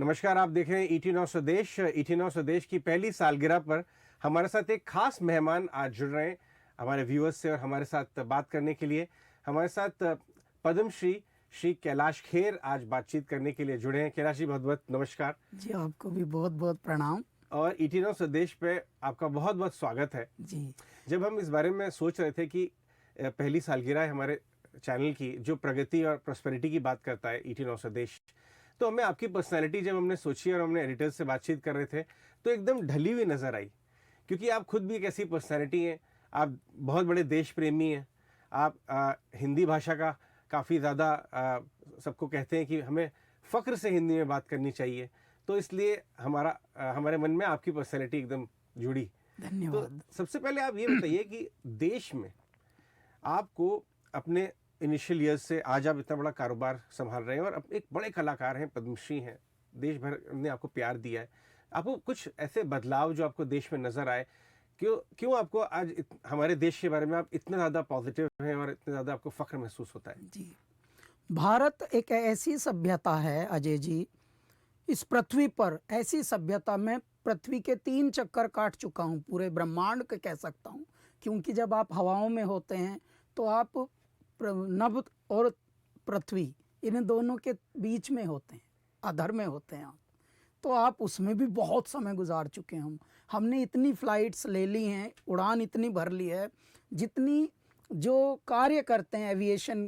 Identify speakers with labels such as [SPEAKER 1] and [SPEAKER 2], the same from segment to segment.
[SPEAKER 1] नमस्कार, आप देख रहे हैं ईटी नौ स्वदेश। ईटी नौ स्वदेश की पहली सालगिरह पर हमारे साथ एक खास मेहमान आज जुड़ रहे हैं हमारे व्यूअर्स से और हमारे साथ बात करने के लिए। हमारे साथ पद्मश्री श्री कैलाश खेर आज बातचीत करने के लिए जुड़े हैं। कैलाश जी, बहुत बहुत नमस्कार।
[SPEAKER 2] जी, आपको भी बहुत बहुत प्रणाम।
[SPEAKER 1] और ईटी नौ स्वदेश पे आपका बहुत बहुत स्वागत है
[SPEAKER 2] जी।
[SPEAKER 1] जब हम इस बारे में सोच रहे थे कि पहली सालगिरह है हमारे चैनल की, जो प्रगति और प्रॉस्पेरिटी की बात करता है ईटी नौ स्वदेश, तो हमें आपकी पर्सनालिटी जब हमने सोची और हमने एडिटर से बातचीत कर रहे थे तो एकदम ढली हुई नज़र आई, क्योंकि आप खुद भी एक ऐसी पर्सनालिटी हैं। आप बहुत बड़े देश प्रेमी हैं। आप हिंदी भाषा का काफ़ी ज़्यादा सबको कहते हैं कि हमें फ़ख्र से हिंदी में बात करनी चाहिए, तो इसलिए हमारे मन में आपकी पर्सनालिटी एकदम जुड़ी।
[SPEAKER 2] धन्यवाद।
[SPEAKER 1] तो सबसे पहले आप ये बताइए कि देश में आपको अपने इनिशियल ईयर्स से आज आप इतना बड़ा कारोबार संभाल रहे हैं और एक बड़े कलाकार हैं, पद्मश्री हैं, देश भर ने आपको प्यार दिया है। आपको कुछ ऐसे बदलाव जो आपको देश में नज़र आए, क्यों आपको आज हमारे देश के बारे में आप इतना ज़्यादा पॉजिटिव हैं और इतना ज़्यादा आपको फ़ख्र महसूस होता है?
[SPEAKER 2] जी, भारत एक ऐसी सभ्यता है अजय जी, इस पृथ्वी पर ऐसी सभ्यता में पृथ्वी के 3 चक्कर काट चुका हूँ, पूरे ब्रह्मांड के कह सकता हूँ, क्योंकि जब आप हवाओं में होते हैं तो आप नभ और पृथ्वी इन दोनों के बीच में होते हैं, अधर में होते हैं आप, तो आप उसमें भी बहुत समय गुजार चुके हैं। हमने इतनी फ्लाइट्स ले ली हैं, उड़ान इतनी भर ली है, जितनी जो कार्य करते हैं एविएशन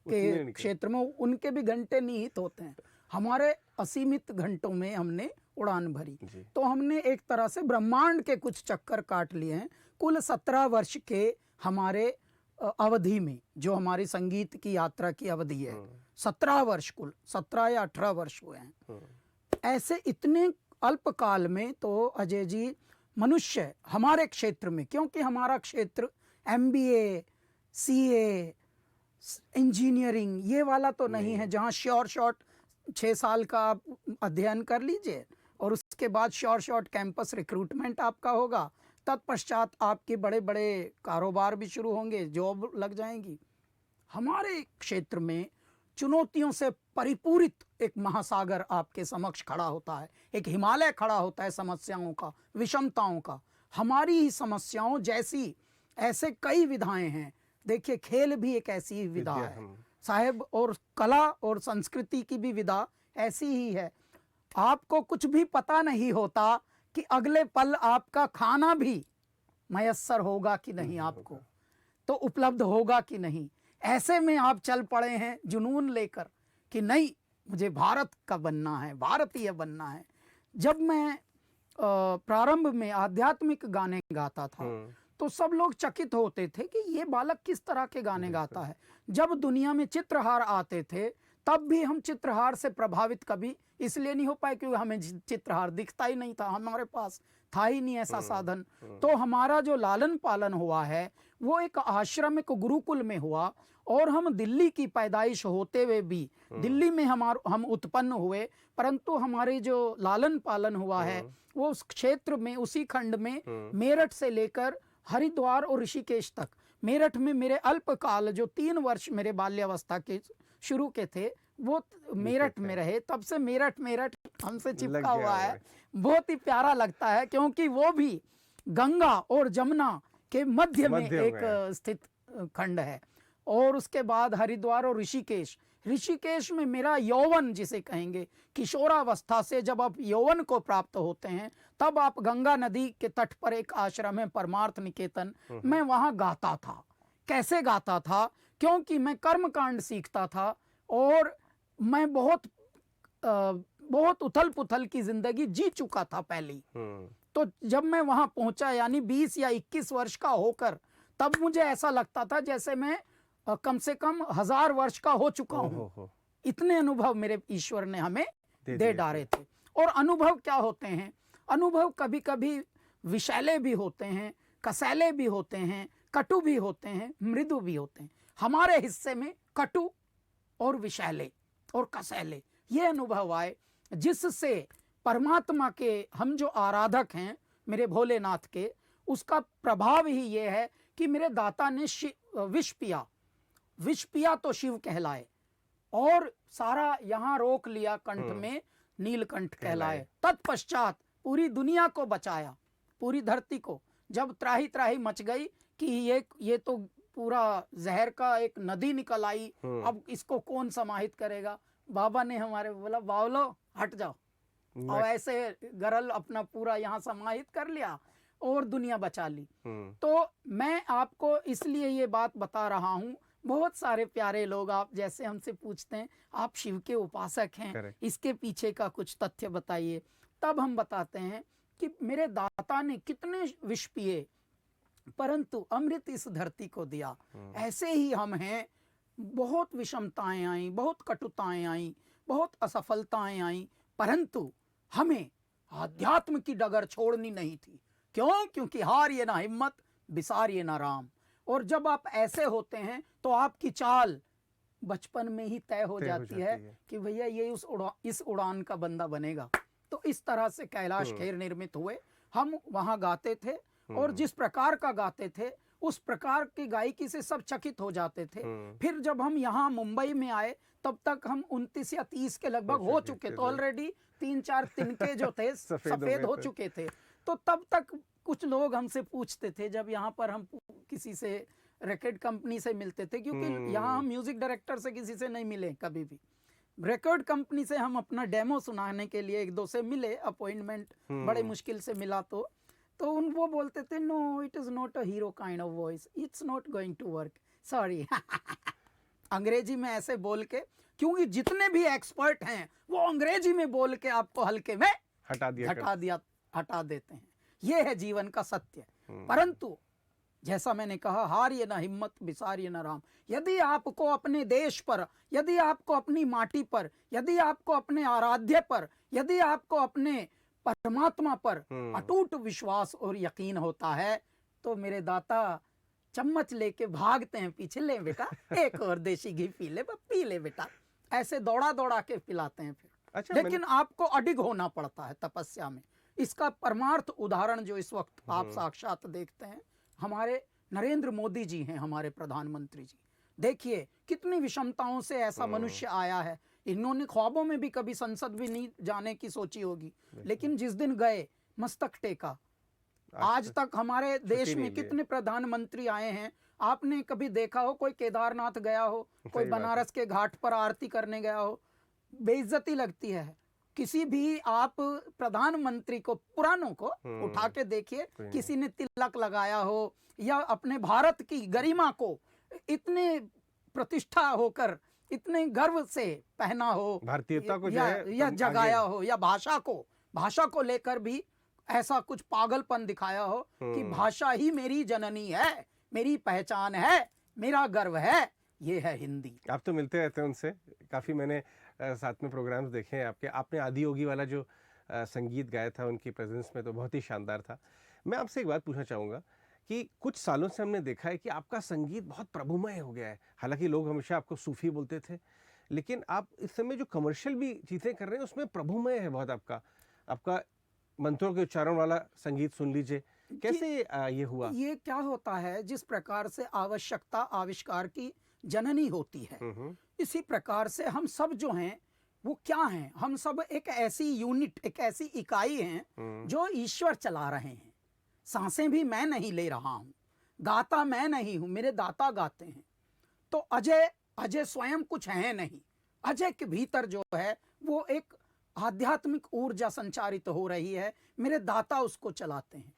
[SPEAKER 2] के क्षेत्र में उनके भी घंटे निहित होते हैं, हमारे असीमित घंटों में हमने उड़ान भरी। तो हमने एक तरह से ब्रह्मांड के कुछ चक्कर काट लिए हैं। कुल 17 वर्ष के हमारे अवधि में, जो हमारी संगीत की यात्रा की अवधि है, 17 वर्ष, कुल 17 या 18 वर्ष हुए हैं। ऐसे इतने अल्प काल में तो अजय जी मनुष्य हमारे क्षेत्र में, क्योंकि हमारा क्षेत्र MBA, CA, इंजीनियरिंग ये वाला तो नहीं है जहाँ शॉर्ट 6 साल का आप अध्ययन कर लीजिए और उसके बाद शॉर्ट कैंपस रिक्रूटमेंट आपका होगा, तत्पश्चात आपके बड़े बड़े कारोबार भी शुरू होंगे, जॉब लग जाएंगी। हमारे क्षेत्र में चुनौतियों से परिपूरित एक महासागर आपके समक्ष खड़ा होता है, एक हिमालय खड़ा होता है समस्याओं का, विषमताओं का। हमारी ही समस्याओं जैसी ऐसे कई विधाएं हैं। देखिए, खेल भी एक ऐसी विधा है साहेब, और कला और संस्कृति की भी विधा ऐसी ही है। आपको कुछ भी पता नहीं होता कि अगले पल आपका खाना भी मयस्सर होगा कि नहीं, आपको तो उपलब्ध होगा कि नहीं। ऐसे में आप चल पड़े हैं जुनून लेकर कि नहीं, मुझे भारत का बनना है, भारतीय बनना है। जब मैं प्रारंभ में आध्यात्मिक गाने गाता था तो सब लोग चकित होते थे कि ये बालक किस तरह के गाने गाता है। जब दुनिया में चित्रहार आते थे तब भी हम चित्रहार से प्रभावित कभी इसलिए नहीं हो पाए क्योंकि हमें चित्रहार दिखता ही नहीं था, हमारे पास था ही नहीं ऐसा साधन। तो हमारा जो लालन पालन हुआ है वो एक आश्रम, एक गुरुकुल में हुआ, और हम दिल्ली की पैदाइश होते हुए भी दिल्ली में हम उत्पन्न हुए, परंतु हमारे जो लालन पालन हुआ है वो उस क्षेत्र में, उसी खंड में, मेरठ से लेकर हरिद्वार और ऋषिकेश तक। मेरठ में मेरे अल्पकाल जो 3 वर्ष मेरे बाल्यावस्था के शुरू के थे वो मेरठ में रहे, तब से मेरठ हमसे चिपका हुआ है। बहुत ही प्यारा लगता है क्योंकि वो भी गंगा और जमुना के मध्य में एक स्थित खंड है। और उसके बाद हरिद्वार और ऋषिकेश में मेरा यौवन, जिसे कहेंगे किशोरावस्था से जब आप यौवन को प्राप्त होते हैं तब आप गंगा नदी के तट पर एक आश्रम है परमार्थ निकेतन, मैं वहां गाता था। कैसे गाता था? क्योंकि मैं कर्मकांड सीखता था और मैं बहुत उथल पुथल की जिंदगी जी चुका था पहली। तो जब मैं वहां पहुंचा, यानी 20 या 21 वर्ष का होकर, तब मुझे ऐसा लगता था जैसे मैं कम से कम 1000 वर्ष का हो चुका हूं। इतने अनुभव मेरे ईश्वर ने हमें दे डाले थे। और अनुभव क्या होते हैं? अनुभव कभी कभी विषैले भी होते हैं, कसैले भी होते हैं, कटु भी होते हैं, मृदु भी होते हैं। हमारे हिस्से में कटु और विषैले और कसैले ये अनुभव आए, जिससे परमात्मा के हम जो आराधक हैं मेरे भोलेनाथ के, उसका प्रभाव ही ये है कि मेरे दाता ने विष पिया तो शिव कहलाए, और सारा यहाँ रोक लिया कंठ में, नीलकंठ कहलाए। तत्पश्चात पूरी दुनिया को बचाया, पूरी धरती को। जब त्राही त्राही मच गई कि ये तो पूरा जहर का एक नदी निकल आई, अब इसको कौन समाहित करेगा, बाबा ने हमारे बोला बावलो हट जाओ, और ऐसे गरल अपना पूरा यहाँ समाहित कर लिया और दुनिया बचा ली। तो मैं आपको इसलिए ये बात बता रहा हूँ, बहुत सारे प्यारे लोग आप जैसे हमसे पूछते हैं आप शिव के उपासक हैं, इसके पीछे का कुछ तथ्य बताइए। तब हम बताते हैं कि मेरे दाता ने कितने विष पिए परंतु अमृत इस धरती को दिया। ऐसे ही हम हैं, बहुत विषमताएं आई, बहुत कटुताएं आई, बहुत असफलताएं आई, परंतु हमें आध्यात्म की डगर छोड़नी नहीं थी। क्यों? क्योंकि हार ये ना हिम्मत, बिसार ये ना राम। और जब आप ऐसे होते हैं तो आपकी चाल बचपन में ही तय हो जाती है कि भैया ये इस उड़ान का बंदा बनेगा। तो इस तरह से कैलाश खेर निर्मित हुए। हम वहां गाते थे और जिस प्रकार का गाते थे उस प्रकार की गायकी से सब चकित हो जाते थे। फिर जब हम यहाँ मुंबई में आए तब तक हम 29 या 30 के लगभग हो चुके थे, ऑलरेडी 3-4 तिनके जो थे सफेद हो चुके थे। तो तब तक कुछ लोग हमसे पूछते थे, जब यहाँ पर हम किसी से रिकॉर्ड कंपनी से मिलते थे, क्योंकि यहाँ हम म्यूजिक डायरेक्टर से किसी से नहीं मिले कभी भी, रिकॉर्ड कंपनी से हम अपना डेमो सुनाने के लिए 1-2 से मिले, अपॉइंटमेंट बड़े मुश्किल से मिला। तो वो बोलते थे no it is not a hero kind of voice, it's not going to work, sorry. अंग्रेजी में ऐसे बोल के, क्योंकि जितने भी एक्सपर्ट हैं वो अंग्रेजी में बोल के आपको हल्के में हटा देते हैं। ये है जीवन का सत्य। परंतु जैसा मैंने कहा, हार ये ना हिम्मत, बिसार ये ना राम। यदि आपको अपने देश पर, यदि आपको अपनी माटी पर, यदि आपको अपने आराध्य पर, यदि आपको अपने परमात्मा पर अटूट विश्वास और यकीन होता है, तो मेरे दाता चम्मच लेके भागते हैं पीछे, ले बेटा एक और देसी घी पी ले बेटा, ऐसे दौड़ा दौड़ा के पिलाते हैं फिर। अच्छा, लेकिन आपको अडिग होना पड़ता है तपस्या में। इसका परमार्थ उदाहरण जो इस वक्त आप साक्षात देखते हैं, हमारे नरेंद्र मोदी जी हैं, हमारे प्रधानमंत्री जी। देखिए कितनी विषमताओं से ऐसा मनुष्य आया है। इन्होंने ख्वाबों में भी कभी संसद भी नहीं जाने की सोची होगी, लेकिन जिस दिन गए मस्तक टेका। आज तक हमारे देश में कितने प्रधानमंत्री आए हैं, आपने कभी देखा हो कोई केदारनाथ गया हो, कोई बनारस के घाट पर आरती करने गया हो? बेइज्जती लगती है। किसी भी आप प्रधानमंत्री को, पुरानों को उठा के देखिए, किसी ने तिलक लगाया हो या अपने भारत की गरिमा को इतने प्रतिष्ठा होकर इतने गर्व से पहना हो,
[SPEAKER 1] भारतीयता को
[SPEAKER 2] या जगाया हो, या भाषा को लेकर भी ऐसा कुछ पागलपन दिखाया हो कि भाषा ही मेरी जननी है, मेरी पहचान है, मेरा गर्व है, ये है हिंदी।
[SPEAKER 1] आप तो मिलते रहते हैं उनसे काफी, मैंने साथ में प्रोग्राम्स देखे हैं आपके। आपने आदि योगी वाला जो संगीत गाया था उनकी प्रेजेंस में, तो बहुत ही शानदार था। मैं आपसे एक बात पूछना चाहूँगा कि कुछ सालों से हमने देखा है कि आपका संगीत बहुत प्रभुमय हो गया है। हालांकि लोग हमेशा आपको सूफी बोलते थे, लेकिन आप इस समय जो कमर्शियल भी चीज़ें कर रहे हैं उसमें प्रभुमय है बहुत आपका मंत्रों के उच्चारण वाला संगीत सुन लीजिए। कैसे ये हुआ?
[SPEAKER 2] ये क्या होता है, जिस प्रकार से आवश्यकता आविष्कार की जननी होती है, इसी प्रकार से हम सब जो हैं वो क्या हैं, हम सब एक ऐसी यूनिट, एक ऐसी इकाई हैं जो ईश्वर चला रहे हैं। सांसें भी मैं नहीं ले रहा हूं, गाता मैं नहीं हूं, मेरे दाता गाते हैं। तो अजय स्वयं कुछ है नहीं, अजय के भीतर जो है वो एक आध्यात्मिक ऊर्जा संचारित हो रही है, मेरे दाता उसको चलाते हैं।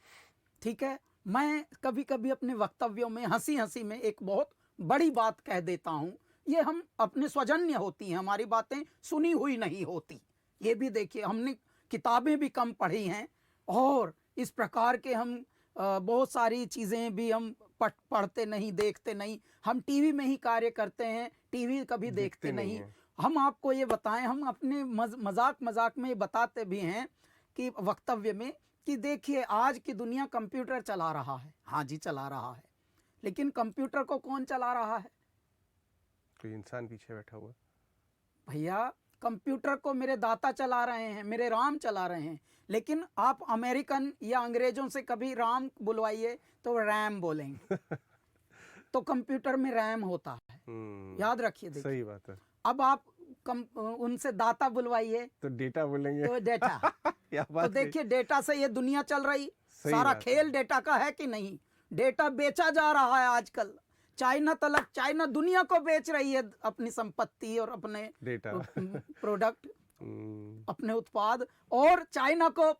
[SPEAKER 2] ठीक है, मैं कभी कभी अपने वक्तव्यों में हंसी हंसी में एक बहुत बड़ी बात कह देता हूं, ये हम अपने स्वजन्य होती हैं, हमारी बातें सुनी हुई नहीं होती। ये भी देखिए, हमने किताबें भी कम पढ़ी हैं और इस प्रकार के हम बहुत सारी चीज़ें भी हम पढ़ते नहीं, देखते नहीं। हम टीवी में ही कार्य करते हैं, टीवी कभी देखते नहीं। हम आपको ये बताएं, हम अपने मजाक में बताते भी हैं कि वक्तव्य में कि देखिए आज की दुनिया कंप्यूटर चला रहा है। हाँ जी, चला रहा है, लेकिन कंप्यूटर को कौन चला रहा है?
[SPEAKER 1] कोई इंसान पीछे बैठा हुआ।
[SPEAKER 2] भैया कंप्यूटर को मेरे दाता चला रहे हैं, मेरे राम चला रहे हैं। लेकिन आप अमेरिकन या अंग्रेजों से कभी राम बुलवाइए तो रैम बोलेंगे। तो कंप्यूटर में रैम होता है, याद रखिए। देखिए,
[SPEAKER 1] सही बात है।
[SPEAKER 2] अब आप उनसे दाता बुलवाइए
[SPEAKER 1] तो डेटा बोलेंगे।
[SPEAKER 2] तो डेटा
[SPEAKER 1] क्या
[SPEAKER 2] तो
[SPEAKER 1] बात है।
[SPEAKER 2] देखिए डेटा से ये दुनिया चल रही,
[SPEAKER 1] सही
[SPEAKER 2] सारा
[SPEAKER 1] बात
[SPEAKER 2] खेल डेटा का है कि नहीं। डेटा बेचा जा रहा है आजकल, चाइना दुनिया को बेच रही है अपनी संपत्ति और अपने
[SPEAKER 1] डेटा
[SPEAKER 2] प्रोडक्ट, अपने उत्पाद, और चाइना को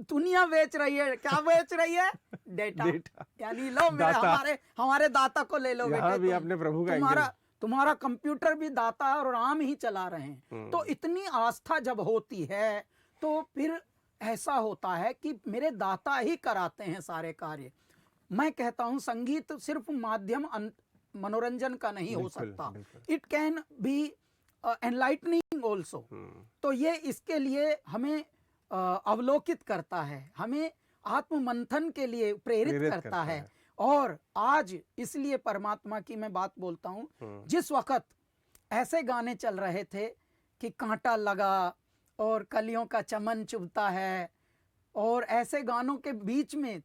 [SPEAKER 2] दुनिया बेच रही है। क्या बेच रही है? डेटा।
[SPEAKER 1] डेटा।
[SPEAKER 2] यानी लो मेरे
[SPEAKER 1] दाता।
[SPEAKER 2] हमारे दाता को ले लो
[SPEAKER 1] यहाँ
[SPEAKER 2] बेटे,
[SPEAKER 1] भी आपने प्रभु का
[SPEAKER 2] तुम्हारा कंप्यूटर भी दाता और राम ही चला रहे हैं। तो इतनी आस्था जब होती है तो फिर ऐसा होता है कि मेरे दाता ही कराते हैं सारे कार्य। मैं कहता हूं संगीत सिर्फ माध्यम मनोरंजन का नहीं हो सकता, it can be enlightening also. तो ये इसके लिए हमें अवलोकित करता है, हमें आत्म मंथन के लिए प्रेरित करता है। और आज इसलिए परमात्मा की मैं बात बोलता हूं, जिस वक्त ऐसे गाने चल रहे थे कि कांटा लगा और कलियों का चमन चुभता है, और ऐसे गानों के बीच में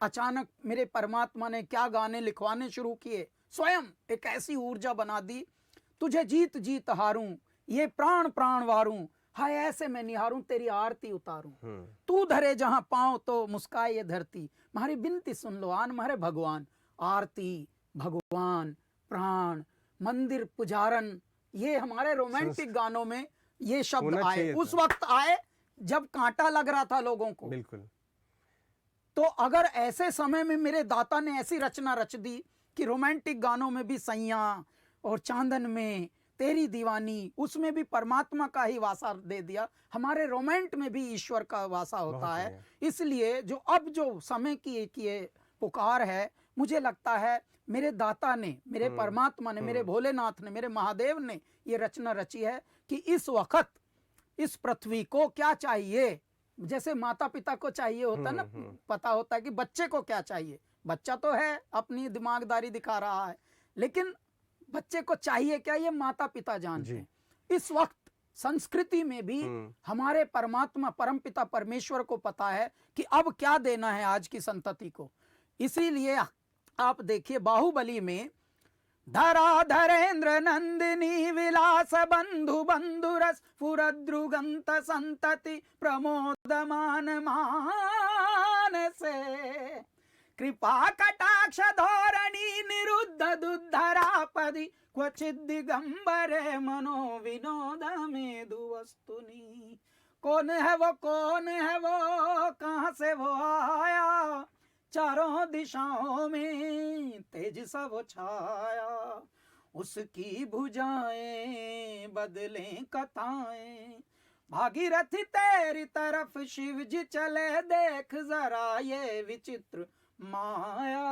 [SPEAKER 2] अचानक मेरे परमात्मा ने क्या गाने लिखवाने शुरू किए, स्वयं एक ऐसी ऊर्जा बना दी, तुझे जीत जीत हारूं, ये प्राण प्राण वारूं, हाय ऐसे मैं निहारूं, तेरी आरती उतारूं, तू धरे जहां पांव तो मुस्काए ये धरती, हमारी बिनती सुन लो आन हमारे भगवान। आरती, भगवान, प्राण, मंदिर, पुजारन, ये हमारे रोमांटिक गानों में ये शब्द आए, उस वक्त आए जब कांटा लग रहा था लोगों को।
[SPEAKER 1] बिल्कुल।
[SPEAKER 2] तो अगर ऐसे समय में मेरे दाता ने ऐसी रचना रच दी कि रोमांटिक गानों में भी सैया और चांदन में तेरी दीवानी, उसमें भी परमात्मा का ही वासा दे दिया, हमारे रोमांट में भी ईश्वर का वासा होता है। इसलिए जो समय की ये पुकार है, मुझे लगता है मेरे दाता ने, मेरे परमात्मा ने, मेरे भोलेनाथ ने, मेरे महादेव ने ये रचना रची है कि इस वक्त इस पृथ्वी को क्या चाहिए। जैसे माता पिता को चाहिए होता ना, पता होता है कि बच्चे को क्या चाहिए, बच्चा तो है अपनी दिमागदारी दिखा रहा है, लेकिन बच्चे को चाहिए क्या, ये माता पिता जानते हैं। इस वक्त संस्कृति में भी हमारे परमात्मा परमपिता परमेश्वर को पता है कि अब क्या देना है आज की संतति को। इसीलिए आप देखिए बाहुबली में धराधरेन्द्र नंदिनी विलास बंधु बंधुरस फुरद्रुगंत संतति प्रमोदमान मानसे, कृपा कटाक्ष धोरणी निरुद्ध दुद्धरापदि क्वचिद दिगंबरे मनो विनोद मेदु वस्तुनि। कौन है वो कहाँ से वो आया, चारों दिशाओं में तेज सा वो छाया, उसकी भुजाएं बदलें कथाएं, भागीरथी तेरी तरफ शिव जी चले, देख जरा ये विचित्र माया,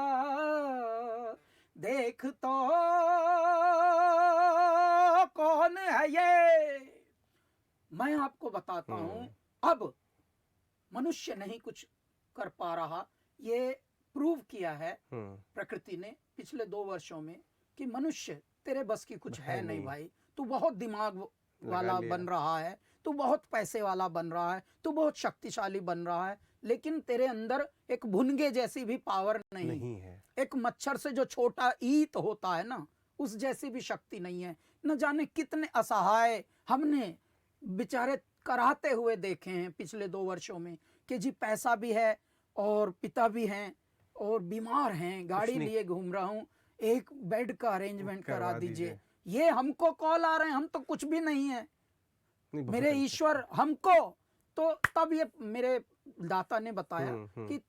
[SPEAKER 2] देख तो कौन है ये। मैं आपको बताता हूं, अब मनुष्य नहीं कुछ कर पा रहा, ये प्रूव किया है प्रकृति ने पिछले 2 वर्षों में कि मनुष्य तेरे बस की कुछ है नहीं भाई, तू बहुत दिमाग वाला बन रहा है, तू बहुत पैसे वाला बन रहा है, तू बहुत शक्तिशाली बन रहा है, लेकिन तेरे अंदर एक भुनगे जैसी भी पावर नहीं है। एक मच्छर से जो छोटा ईत होता है ना, उस जैसी भी शक्ति नहीं है। न जाने कितने असहाय हमने बेचारे कराहते हुए देखे हैं पिछले 2 वर्षों में कि जी पैसा भी है और पिता भी हैं और बीमार हैं, गाड़ी लिए घूम रहा हूं, एक बेड का अरेंजमेंट करा दीजिए। ये हमको कॉल आ रहे हैं, हम तो कुछ भी नहीं है, मेरे ईश्वर हमको। तो तब ये मेरे दाता ने बताया कि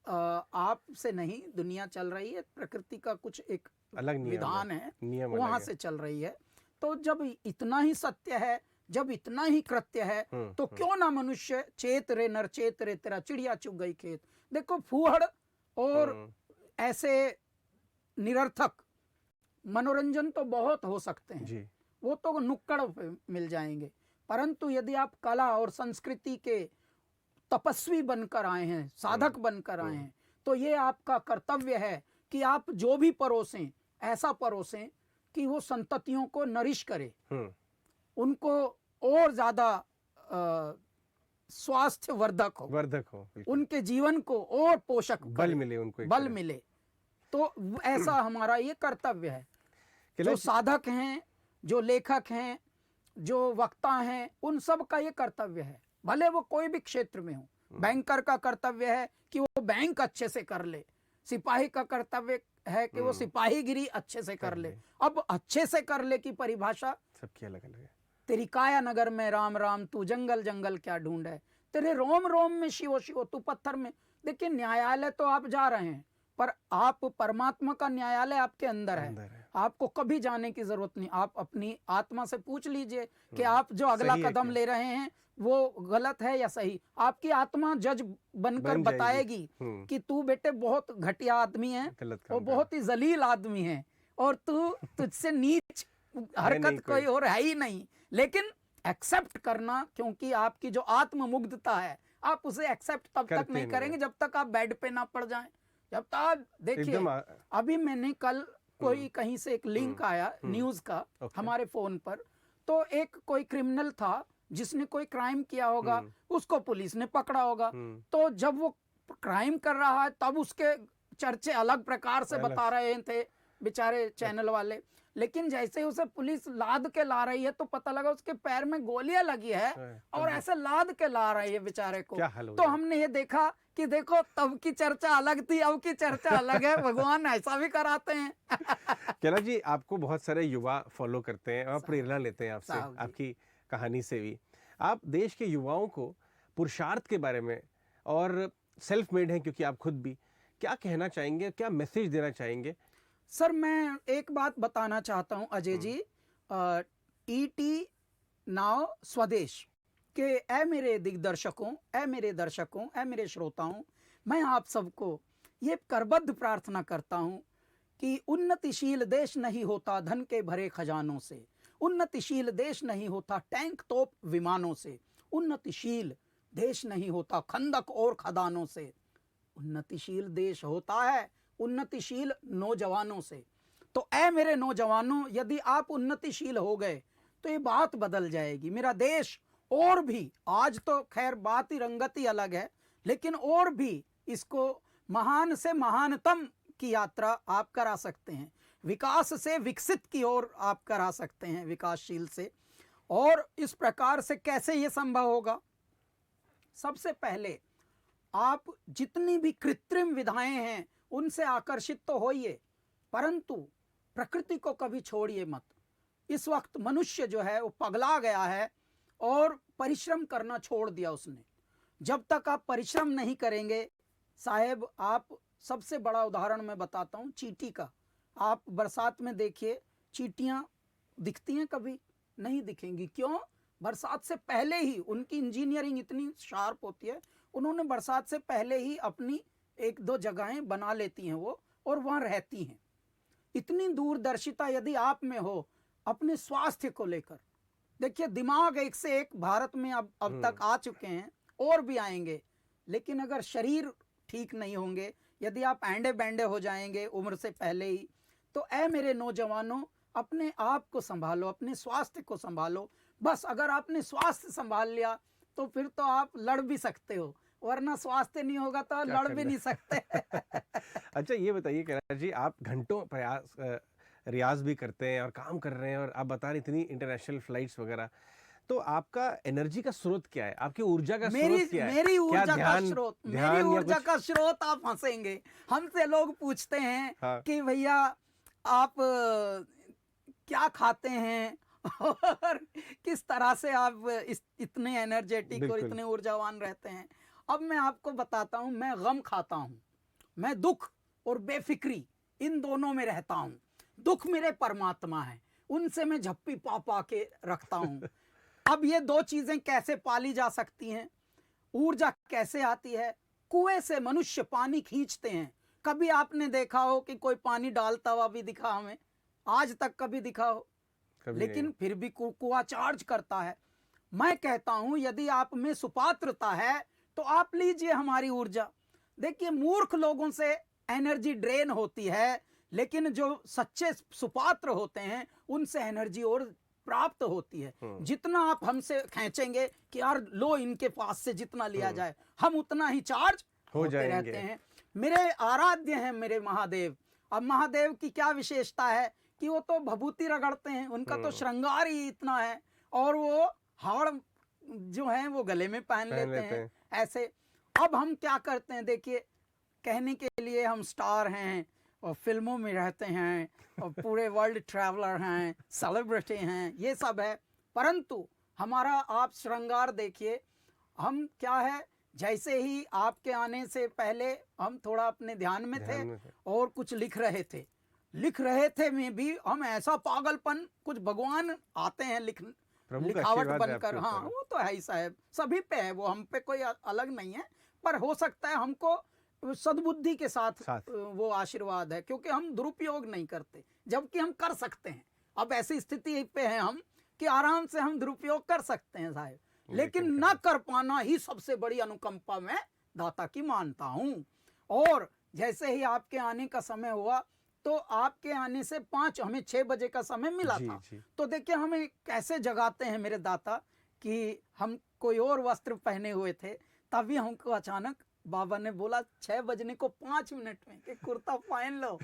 [SPEAKER 2] आपसे नहीं दुनिया चल रही है, प्रकृति का कुछ एक अलग विधान है, वहां से चल रही है। तो जब इतना ही सत्य है, जब इतना ही कृत्य है, तो क्यों ना मनुष्य चेत रे नर चेत रे तेरा चिड़िया चुग गई खेत। देखो फूहड़ और ऐसे निरर्थक मनोरंजन तो बहुत हो सकते हैं जी। वो तो नुक्कड़ पे मिल जाएंगे, परंतु यदि आप कला और संस्कृति के तपस्वी बनकर आए हैं, साधक बनकर आए हैं, तो ये आपका कर्तव्य है कि आप जो भी परोसें ऐसा परोसें कि वो संततियों को नरिश करे, उनको और ज्यादा स्वास्थ्य वर्धक हो, उनके जीवन को और पोषक
[SPEAKER 1] बल मिले, उनको
[SPEAKER 2] बल मिले। तो ऐसा हमारा ये कर्तव्य है। जो साधक हैं, जो लेखक हैं, जो वक्ता हैं उन सब का ये कर्तव्य है, भले वो कोई भी क्षेत्र में हो। बैंकर का कर्तव्य है कि वो बैंक अच्छे से कर ले, सिपाही का कर्तव्य है कि वो सिपाहीगिरी अच्छे से कर ले। अब अच्छे से कर ले की परिभाषा
[SPEAKER 1] सबकी अलग अलग है।
[SPEAKER 2] तेरी काया नगर में राम राम, तू जंगल जंगल क्या ढूंढे, तेरे रोम रोम में शिवो शिवो, तू पत्थर में। देखिए, न्यायालय तो आप जा रहे हैं, पर आप परमात्मा का न्यायालय आपके अंदर है। आपको कभी जाने की जरूरत नहीं। आप अपनी आत्मा से पूछ लीजिए कि आप जो अगला कदम ले रहे हैं वो गलत है या सही। आपकी आत्मा जज बनकर बताएगी कि तू बेटे बहुत घटिया आदमी है और बहुत ही जलील आदमी है और तू तुझसे नीच हरकत कोई और है ही नहीं। लेकिन एक्सेप्ट करना, क्योंकि आपकी जो आत्ममुग्धता है आप उसे एक्सेप्ट तब तक नहीं करेंगे जब तक आप बेड पे ना पड़ जाएं। जब तक देखिए, अभी मैंने कल कोई कहीं से एक लिंक आया न्यूज का हमारे फोन पर, तो एक कोई क्रिमिनल था जिसने कोई क्राइम किया होगा, उसको पुलिस ने पकड़ा होगा। तो जब वो क्राइम कर रहा है तब उसके चर्चे अलग प्रकार से बता रहे थे बेचारे चैनल वाले, लेकिन जैसे उसे पुलिस लाद के ला रही है तो पता लगा उसके पैर में गोलियां लगी है और ऐसे लाद के ला रही है बेचारे को। तो हमने ये देखा कि देखो, तब की चर्चा अलग थी, अब की चर्चा अलग है। भगवान ऐसा भी कराते हैं।
[SPEAKER 1] कैलाश जी, आपको बहुत सारे युवा फॉलो करते हैं और प्रेरणा लेते हैं आपसे, आपकी कहानी से भी। आप देश के युवाओं को पुरुषार्थ के बारे में, और सेल्फ मेड हैं क्योंकि आप खुद भी, क्या कहना चाहेंगे, क्या मैसेज देना चाहेंगे?
[SPEAKER 2] सर, मैं एक बात बताना चाहता हूं अजय जी, ईटी नाउ स्वदेश के ऐ मेरे दिग्दर्शकों, ऐ मेरे दर्शकों, ऐ मेरे श्रोताओं, मैं आप सबको ये करबद्ध प्रार्थना करता हूं कि उन्नतिशील देश नहीं होता धन के भरे खजानों से, उन्नतिशील देश नहीं होता टैंक तोप विमानों से, उन्नतिशील देश नहीं होता खंदक और खदानों से, उन्नतिशील देश होता है उन्नतिशील नौजवानों से। तो ऐ मेरे नौजवानों, यदि आप उन्नतिशील हो गए तो ये बात बदल जाएगी। मेरा देश और भी, आज तो खैर बात ही रंगत ही अलग है, लेकिन और भी इसको महान से महानतम की यात्रा आप करा सकते हैं, विकास से विकसित की ओर आप करा सकते हैं, विकासशील से। और इस प्रकार से कैसे ये संभव होगा? सबसे पहले आप जितनी भी कृत्रिम विधाएं हैं उनसे आकर्षित तो होइए, परंतु प्रकृति को कभी छोड़िए मत। इस वक्त मनुष्य जो है वो पगला गया है और परिश्रम करना छोड़ दिया उसने। जब तक आप परिश्रम नहीं करेंगे साहेब, आप सबसे बड़ा उदाहरण मैं बताता हूँ चींटी का। आप बरसात में देखिए, चींटियां दिखती हैं? कभी नहीं दिखेंगी। क्यों? बरसात से पहले ही उनकी इंजीनियरिंग इतनी शार्प होती है, उन्होंने बरसात से पहले ही अपनी एक दो जगहें बना लेती हैं वो, और वहां रहती हैं। इतनी दूरदर्शिता यदि आप में हो अपने स्वास्थ्य को लेकर, देखिए दिमाग एक से एक भारत में अब तक आ चुके हैं और भी आएंगे, लेकिन अगर शरीर ठीक नहीं होंगे, यदि आप एंडे बैंडे हो जाएंगे उम्र से पहले ही, तो ऐ मेरे नौजवानों, अपने आप को संभालो, अपने स्वास्थ्य को संभालो। बस अगर आपने स्वास्थ्य संभाल लिया तो फिर तो आप लड़ भी सकते हो, वरना स्वास्थ्य नहीं होगा तो लड़ भी नहीं सकते।
[SPEAKER 1] अच्छा, ये बताइए कैलाश जी, आप घंटों प्रयास रियाज भी करते हैं और काम कर रहे हैं, और आप बता रहे इतनी इंटरनेशनल फ्लाइट्स वगैरह, तो आपका एनर्जी का स्रोत क्या है? आपकी ऊर्जा का स्रोत क्या है?
[SPEAKER 2] मेरी ऊर्जा का स्रोत आप हंसेंगे, हमसे लोग पूछते हैं कि भैया आप क्या खाते हैं और किस तरह से आप इतने एनर्जेटिक और इतने ऊर्जावान रहते हैं। अब मैं आपको बताता हूं, मैं गम खाता हूं, मैं दुख और बेफिक्री इन दोनों में रहता हूं। दुख मेरे परमात्मा है, उनसे मैं झप्पी पा पा के रखता हूं। अब ये दो चीजें कैसे पाली जा सकती हैं? ऊर्जा कैसे आती है? कुएं से मनुष्य पानी खींचते हैं। कभी आपने देखा हो कि कोई पानी डालता हुआ भी दिखा हमें? आज तक कभी दिखा हो? लेकिन फिर भी कुआं चार्ज करता है। मैं कहता हूं, यदि आप में सुपात्रता है तो आप लीजिए हमारी ऊर्जा। देखिए, मूर्ख लोगों से एनर्जी ड्रेन होती है, लेकिन जो सच्चे सुपात्र होते हैं उनसे एनर्जी और प्राप्त होती है। जितना आप हमसे खींचेंगे कि यार लो इनके पास से जितना लिया जाए, हम उतना ही चार्ज होते रहते हैं। मेरे आराध्य हैं मेरे महादेव। अब महादेव की क्या विशेषता है कि वो तो भभूति रगड़ते हैं, उनका तो श्रृंगार ही इतना है। और वो हाड़ जो है वो गले में पहन लेते हैं ऐसे। अब हम क्या करते हैं, देखिए, कहने के लिए हम स्टार हैं और फिल्मों में रहते हैं और पूरे वर्ल्ड ट्रैवलर हैं, सेलिब्रिटी हैं, ये सब है, परंतु हमारा आप श्रृंगार देखिए, हम क्या है, जैसे ही आपके आने से पहले हम थोड़ा अपने ध्यान में थे और कुछ लिख रहे थे में भी हम ऐसा पागलपन, कुछ भगवान आते हैं लिखावट बनकर। हाँ, वो तो है ही साहब, सभी पे है वो, हम पे कोई अलग नहीं है, पर हो सकता है हमको सद्बुद्धि के साथ वो आशीर्वाद है, क्योंकि हम दुरुपयोग नहीं करते, जबकि हम कर सकते हैं। अब ऐसी स्थिति पे हैं हम कि आराम से हम दुरुपयोग कर सकते हैं साहब, लेकिन न कर पाना ही सबसे बड़ी अनुकंपा मैं दाता की मानता हूँ। और जैसे ही आपके आने का समय हुआ, तो आपके आने से हमें 6 बजे का समय मिला था, तो देखिए हमें कैसे जगाते हैं मेरे दाता, कि हम कोई और वस्त्र पहने हुए थे, तभी हमको अचानक बाबा ने बोला 6 बजने को 5 मिनट में कि कुर्ता पहन लो,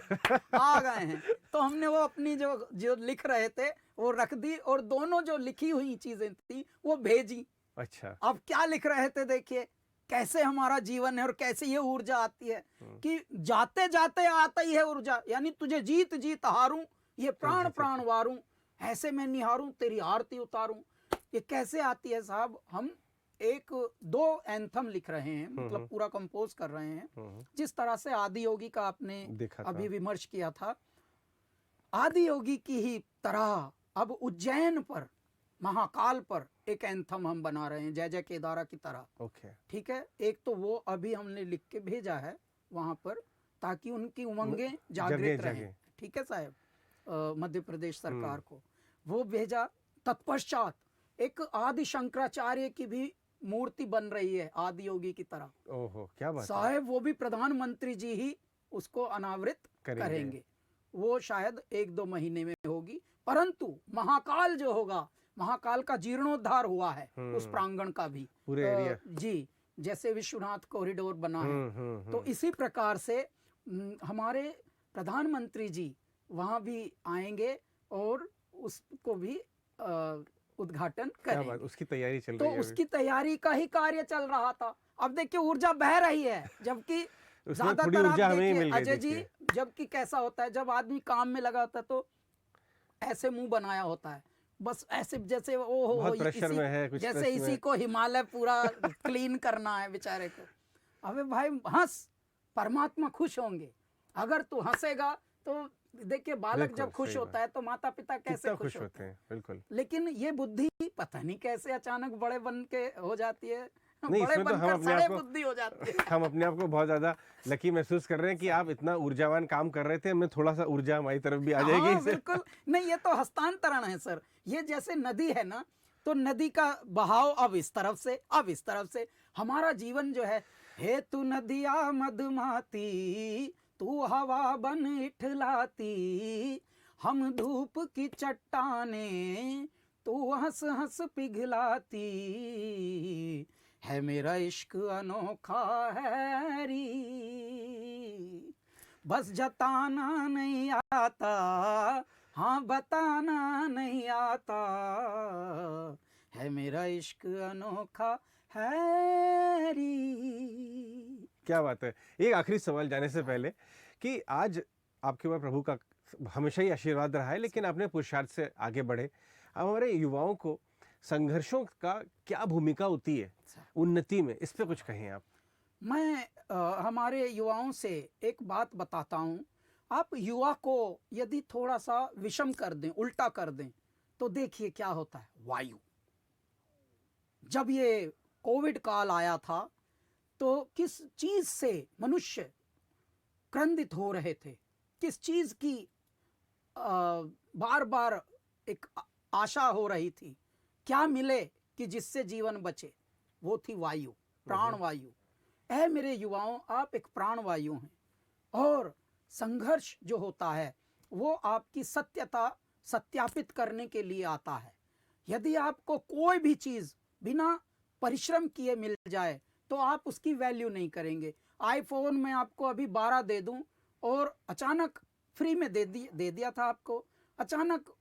[SPEAKER 2] आ गए हैं। तो हमने वो अपनी जो लिख रहे थे वो रख दी, और दोनों जो लिखी हुई चीजें थी वो भेजी।
[SPEAKER 1] अच्छा,
[SPEAKER 2] अब क्या लिख रहे थे, देखिए कैसे हमारा जीवन है और कैसे ये ऊर्जा आती है कि जाते जाते आता ही है ऊर्जा, यानी तुझे जीत जीत हारूं, ये प्राण प्राण वारूं, ऐसे मैं निहारूं तेरी आरती उतारूं। ये कैसे आती है साहब? हम 1-2 एंथम लिख रहे हैं, मतलब पूरा कंपोज कर रहे हैं। जिस तरह से आदि योगी का आपने अभी विमर्श किया था, आदि योगी की ही तरह अब उज्जैन पर, महाकाल पर एक एंथम हम बना रहे हैं, जय जय केदारा की तरह। ठीक है, एक तो वो अभी हमने लिख के भेजा है वहां पर, ताकि उनकी उमंगें जागृत रहें। ठीक है साहब, मध्य प्रदेश सरकार को वो भेजा। तत्पश्चात एक आदि शंकराचार्य की भी मूर्ति बन रही है आदि योगी की तरह।
[SPEAKER 1] ओहो, क्या बात
[SPEAKER 2] साहब, वो भी प्रधानमंत्री जी ही उसको अनावृत करेंगे। वो शायद 1-2 महीने में होगी, परंतु महाकाल जो होगा, महाकाल का जीर्णोद्धार हुआ है उस प्रांगण का भी
[SPEAKER 1] पूरे एरिया
[SPEAKER 2] जी, जैसे विश्वनाथ कॉरिडोर बना है। तो इसी प्रकार से हमारे प्रधानमंत्री जी वहां भी आएंगे और उसको भी उद्घाटन करेंगे।
[SPEAKER 1] उसकी तैयारी चल
[SPEAKER 2] रही है, तो उसकी तैयारी का ही कार्य चल रहा था। अब देखिए ऊर्जा बह रही है, जबकि ज्यादातर आप देखिए अजय जी, जबकि कैसा होता है, जब आदमी काम में लगा होता है तो ऐसे मुंह बनाया होता है, बस ऐसे जैसे
[SPEAKER 1] बहुत प्रेशर में है, कुछ
[SPEAKER 2] जैसे इसी को हिमालय पूरा क्लीन करना है बेचारे को। अबे भाई हंस, परमात्मा खुश होंगे। अगर तू हंसेगा तो देखिए, बालक जब खुश होता है तो माता पिता कैसे खुश होते हैं।
[SPEAKER 1] बिल्कुल।
[SPEAKER 2] लेकिन ये बुद्धि पता नहीं कैसे अचानक बड़े बन के हो जाती है,
[SPEAKER 1] नहीं,
[SPEAKER 2] बड़े
[SPEAKER 1] इसमें तो
[SPEAKER 2] बुद्धि हो जाती है।
[SPEAKER 1] हम अपने आप को बहुत ज्यादा लकी महसूस कर रहे हैं कि आप इतना ऊर्जावान काम कर रहे थे, हमें थोड़ा सा ऊर्जा हमारी तरफ भी आ जाएगी।
[SPEAKER 2] हाँ, बिल्कुल नहीं, ये तो हस्तांतरण है सर। ये जैसे नदी है ना, तो नदी का बहाव अब इस तरफ से, अब इस तरफ से। हमारा जीवन जो है, हे तू नदिया मधुमाती, तू हवा बन इठलाती, हम धूप की चट्टाने, तू हंस हंस पिघलाती, है मेरा इश्क अनोखा है री, बस जताना नहीं आता, हाँ बताना नहीं आता, है मेरा इश्क अनोखा है री।
[SPEAKER 1] क्या बात है। एक आखिरी सवाल जाने से पहले, कि आज आपके ऊपर प्रभु का हमेशा ही आशीर्वाद रहा है, लेकिन आपने पुरुषार्थ से आगे बढ़े। अब हमारे युवाओं को संघर्षों का क्या भूमिका होती है उन्नति में, इस पे कुछ कहें आप।
[SPEAKER 2] मैं हमारे युवाओं से एक बात बताता हूँ। आप युवा को यदि थोड़ा सा विषम कर दें, उल्टा कर दें, तो देखिए क्या होता है। वायु, जब ये कोविड काल आया था तो किस चीज से मनुष्य क्रंदित हो रहे थे, किस चीज की बार बार एक आशा हो रही थी, क्या मिले कि जिससे जीवन बचे, वो थी वायु, प्राण वायु। ऐ मेरे युवाओं, आप एक प्राण वायु हैं, और संघर्ष जो होता है वो आपकी सत्यता सत्यापित करने के लिए आता है। यदि आपको कोई भी चीज बिना परिश्रम किए मिल जाए तो आप उसकी वैल्यू नहीं करेंगे। आईफोन में आपको अभी 12 दे दूं और अचानक फ्री में दे दिया था आपको, अचानक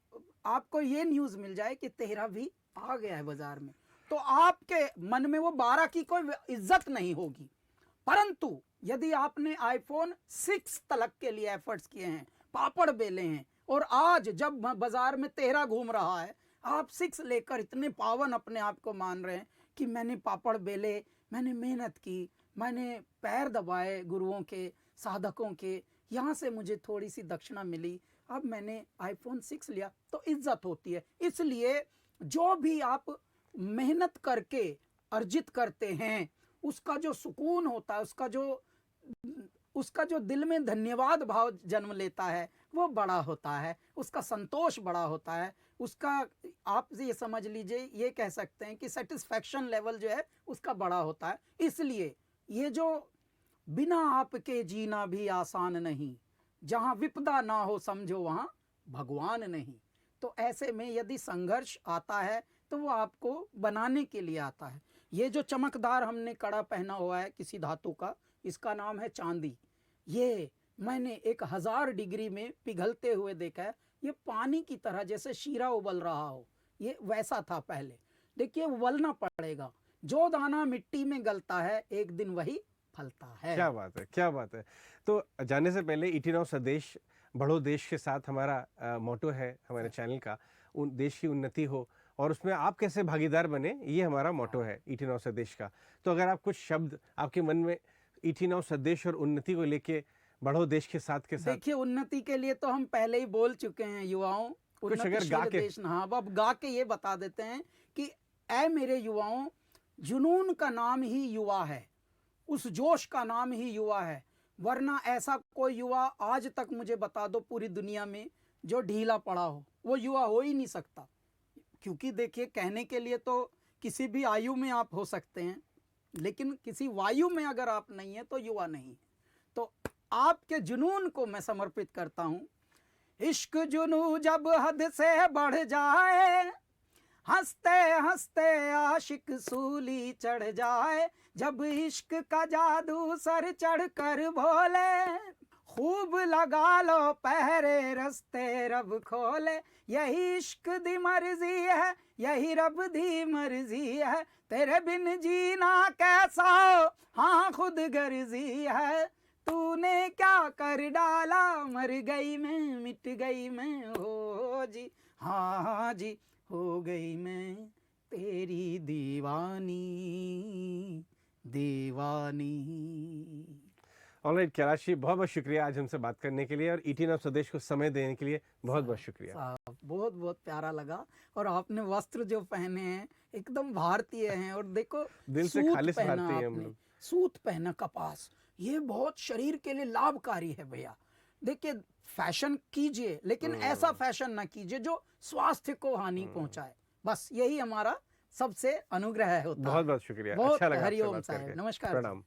[SPEAKER 2] आपको ये न्यूज़ मिल जाए कि 13 भी आ गया है बाजार में, तो आपके मन में वो 12 की कोई इज्जत नहीं होगी। परंतु यदि आपने आईफोन 6 तलक के लिए एफर्ट्स किए हैं, पापड़ बेले हैं, और आज जब बाजार में 13 घूम रहा है, आप 6 लेकर इतने पावन अपने आप को मान रहे हैं कि मैंने पापड़ बेले, मैंने मेहनत की, मैंने पैर दबाए गुरुओं के, साधकों के, यहाँ से मुझे थोड़ी सी दक्षिणा मिली, अब मैंने आईफोन 6 लिया, तो इज्जत होती है। इसलिए जो भी आप मेहनत करके अर्जित करते हैं, उसका जो सुकून होता है, उसका जो दिल में धन्यवाद भाव जन्म लेता है, वो बड़ा होता है, उसका संतोष बड़ा होता है, उसका आप ये समझ लीजिए, ये कह सकते हैं कि सेटिस्फैक्शन लेवल जो है उसका बड़ा होता है। इसलिए ये जो बिना आपके जीना भी आसान नहीं, जहाँ विपदा ना हो समझो वहाँ भगवान नहीं। तो ऐसे में यदि संघर्ष आता है तो वो आपको बनाने के लिए आता है। ये जो चमकदार हमने कड़ा पहना हुआ है किसी धातु का, इसका नाम है चांदी। ये मैंने 1000 डिग्री में पिघलते हुए देखा है। ये पानी की तरह जैसे शीरा उबल रहा हो, ये वैसा था पहले। देखिए उबलना पड़ेगा, जो दाना मिट्टी में गलता है एक दिन वही फलता है।
[SPEAKER 1] क्या बात है, क्या बात है। तो जाने से पहले ईटी नाउ स्वदेश बढ़ो देश के साथ हमारा मोटो है हमारे चैनल का, उन देश की उन्नति हो और उसमें आप कैसे भागीदार बने, ये हमारा मोटो है ईटी नाउ स्वदेश का। तो अगर आप कुछ शब्द आपके मन में ईटी नाउ स्वदेश और उन्नति को लेके बढ़ो देश के साथ
[SPEAKER 2] देखिए, उन्नति के लिए तो हम पहले ही बोल चुके हैं युवाओं,
[SPEAKER 1] कुछ अगर गा के
[SPEAKER 2] देश। हाँ, अब गा के ये बता देते हैं कि ऐ मेरे युवाओं, जुनून का नाम ही युवा है, उस जोश का नाम ही युवा है, वरना ऐसा कोई युवा आज तक मुझे बता दो पूरी दुनिया में जो ढीला पड़ा हो, वो युवा हो ही नहीं सकता। क्योंकि देखिए, कहने के लिए तो किसी भी आयु में आप हो सकते हैं, लेकिन किसी वायु में अगर आप नहीं है तो युवा नहीं है। तो आपके जुनून को मैं समर्पित करता हूँ। इश्क जुनू जब हद से बढ़ जाए, हंसते हंसते आशिक सूली चढ़ जाए, जब इश्क का जादू सर चढ़ कर बोले, खूब लगा लो पहरे रस्ते रब खोले, यही इश्क दी मर्जी है, यही रब दी मर्जी है, तेरे बिन जीना कैसा हो, हाँ खुद गर्जी है, तूने क्या कर डाला, मर गई मैं, मिट गई मैं, हो जी हाँ जी, हो गई मैं तेरी दीवानी दीवानी।
[SPEAKER 1] ऑलराइट कैलाश, बहुत बहुत शुक्रिया आज हमसे बात करने के लिए और ईटी नाउ स्वदेश को समय देने के लिए बहुत बहुत शुक्रिया
[SPEAKER 2] साहब। बहुत बहुत प्यारा लगा, और आपने वस्त्र जो पहने हैं एकदम भारतीय हैं, और देखो
[SPEAKER 1] दिल से
[SPEAKER 2] सूत
[SPEAKER 1] खालिस
[SPEAKER 2] पहना
[SPEAKER 1] भारतीय हम
[SPEAKER 2] आपने,
[SPEAKER 1] लोग।
[SPEAKER 2] सूत पहना, कपास, ये बहुत शरीर के लिए लाभकारी है भैया। देखिए, फैशन कीजिए, लेकिन ऐसा फैशन ना कीजिए जो स्वास्थ्य को हानि पहुंचाए। बस यही हमारा सबसे अनुग्रह होता है।
[SPEAKER 1] बहुत बहुत शुक्रिया,
[SPEAKER 2] बहुत
[SPEAKER 1] अच्छा लगा आपसे
[SPEAKER 2] हरिओम
[SPEAKER 1] बात
[SPEAKER 2] साहब,
[SPEAKER 1] करके।
[SPEAKER 2] नमस्कार।
[SPEAKER 1] प्रणाम।